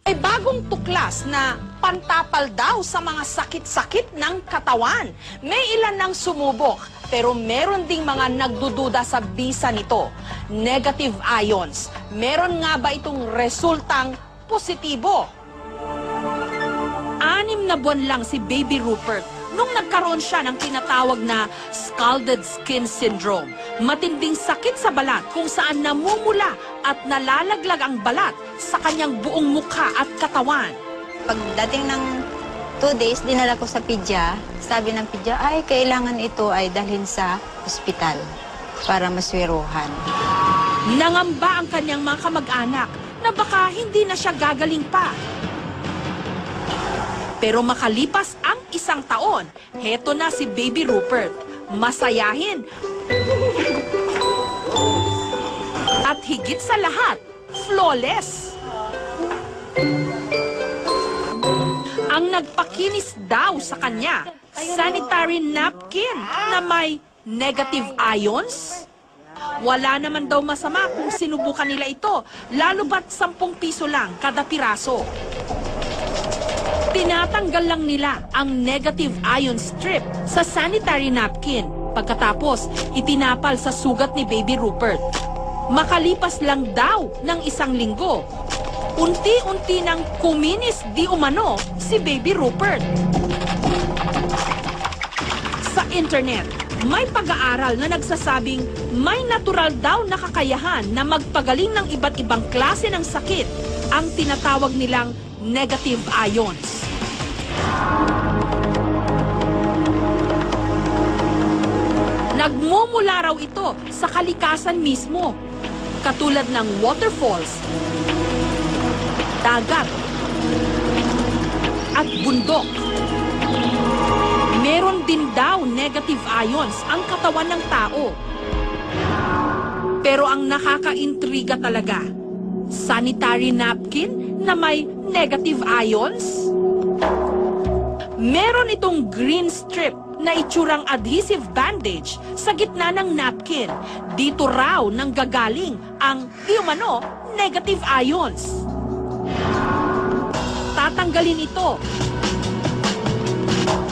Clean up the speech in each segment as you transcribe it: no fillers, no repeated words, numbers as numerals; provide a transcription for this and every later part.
Ay bagong tuklas na pantapal daw sa mga sakit-sakit ng katawan. May ilan nang sumubok, pero meron ding mga nagdududa sa bisa nito. Negative ions. Meron nga ba itong resultang positibo? 6 na buwan lang si Baby Rupert nung nagkaroon siya ng tinatawag na scalded skin syndrome. Matinding sakit sa balat kung saan namumula at nalalaglag ang balat sa kanyang buong mukha at katawan. Pagdating ng 2 days, dinala ko sa pedya. Sabi ng pedya, ay kailangan ito ay dalhin sa ospital para maswiruhan. Nangamba ang kanyang mga kamag-anak na baka hindi na siya gagaling pa. Pero makalipas ang 1 taon, heto na si Baby Rupert. Masayahin. At higit sa lahat, flawless. Ang nagpakinis daw sa kanya, sanitary napkin na may negative ions. Wala naman daw masama kung sinubukan nila ito, lalo ba't 10 piso lang kada piraso. Tinatanggal lang nila ang negative ion strip sa sanitary napkin. Pagkatapos, itinapal sa sugat ni Baby Rupert. Makalipas lang daw ng 1 linggo, unti-unti nang kuminis di umano si Baby Rupert. Sa internet, may pag-aaral na nagsasabing may natural daw na kakayahan na magpagaling ng iba't ibang klase ng sakit, ang tinatawag nilang negative ions. Nagmumula raw ito sa kalikasan mismo, katulad ng waterfalls, dagat, at bundok. Meron din daw negative ions ang katawan ng tao. Pero ang nakakaintriga talaga, sanitary napkin na may negative ions? Meron itong green strip na itsurang adhesive bandage sa gitna ng napkin. Dito raw nanggagaling ang di umano negative ions. Tatanggalin ito,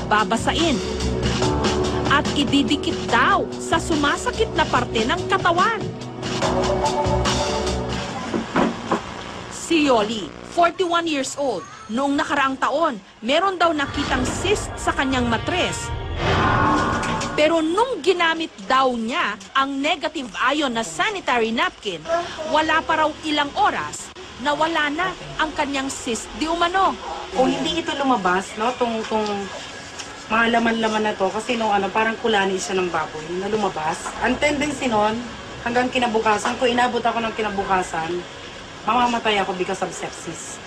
babasain, at ididikit daw sa sumasakit na parte ng katawan. Si Yoli, 41 years old, noong nakaraang taon, meron daw nakitang cyst sa kanyang matres. Pero nung ginamit daw niya ang negative ion na sanitary napkin, wala pa raw ilang oras na wala na ang kanyang cyst di umano. Kung hindi ito lumabas, no, tong mga laman-laman na to, kasi nung parang kulani siya ng baboy na lumabas. Ang tendency nun, hanggang kinabukasan, kung inabot ako ng kinabukasan, mamamatay ako because of sepsis.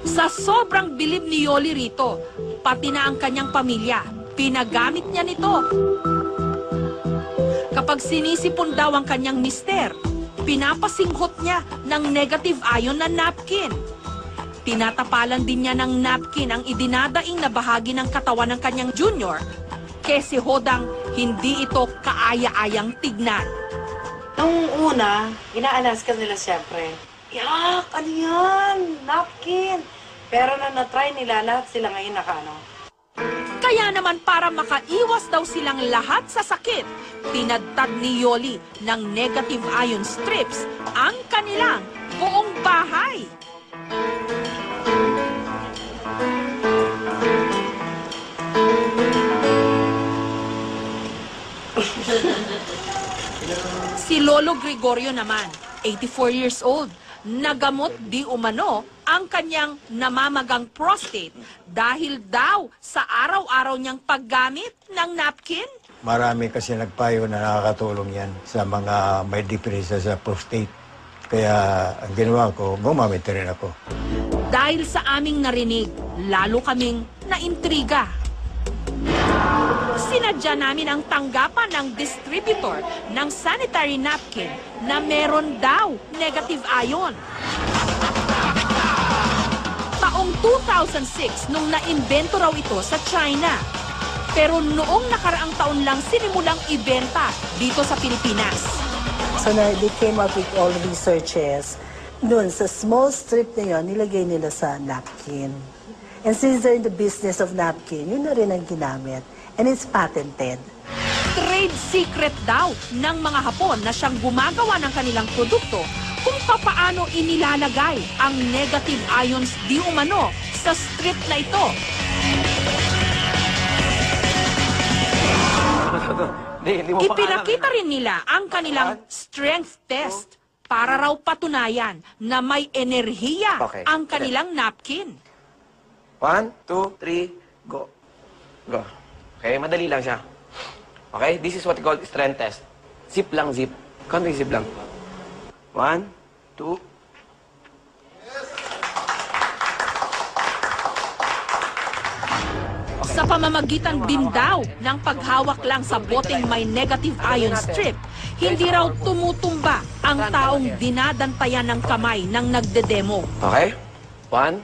Sa sobrang bilib ni Yoli rito, pati na ang kanyang pamilya, pinagamit niya nito. Kapag sinisipon daw ang kanyang mister, pinapasinghot niya ng negative ion na napkin. Tinatapalan din niya ng napkin ang idinadaing na bahagi ng katawan ng kanyang junior, kasi hodang hindi ito kaaya-ayang tignan. Nung una, inaalas ka nila siyempre. Yak! Ano yan? Napkin! Pero na na-try nila, lahat sila ngayon Kaya naman para makaiwas daw silang lahat sa sakit, pinadtad ni Yoli ng negative ion strips ang kanilang buong bahay. Si Lolo Gregorio naman, 84 years old, nagamot di umano ang kanyang namamagang prostate dahil daw sa araw-araw niyang paggamit ng napkin. Marami kasi nagpayo na nakakatulong yan sa mga may depresya sa prostate. Kaya ang ginawa ko, gumamit rin ako. Dahil sa aming narinig, lalo kaming naintriga. Sinadya namin ang tanggapan ng distributor ng sanitary napkin na meron daw negative ion. Taong 2006 nung naimbento raw ito sa China. Pero noong nakaraang taon lang sinimulang ibenta dito sa Pilipinas. So they came up with all the researches Doon, sa small strip na yun, nilagay nila sa napkin. And since they're in the business of napkin, yun na rin ang ginamit. And it's patented. Trade secret daw ng mga Hapon na siyang gumagawa ng kanilang produkto kung papaano inilalagay ang negative ions di umano sa strip na ito. Hindi mo Ipinakita rin nila ang kanilang strength test para raw patunayan na may enerhiya Okay. ang kanilang napkin. 1, 2, 3, go. Go. Okay, madali lang siya. Okay, this is what we call strength test. Zip lang, zip. Konting zip lang. 1, 2. Sa pamamagitan din daw ng paghawak lang sa boteng may negative ion strip, hindi raw tumutumba ang taong dinadantayan ng kamay ng nagdedemo. Okay? 1,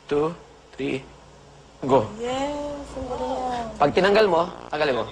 2, 3, go. Pag tinanggal mo, tanggalin mo.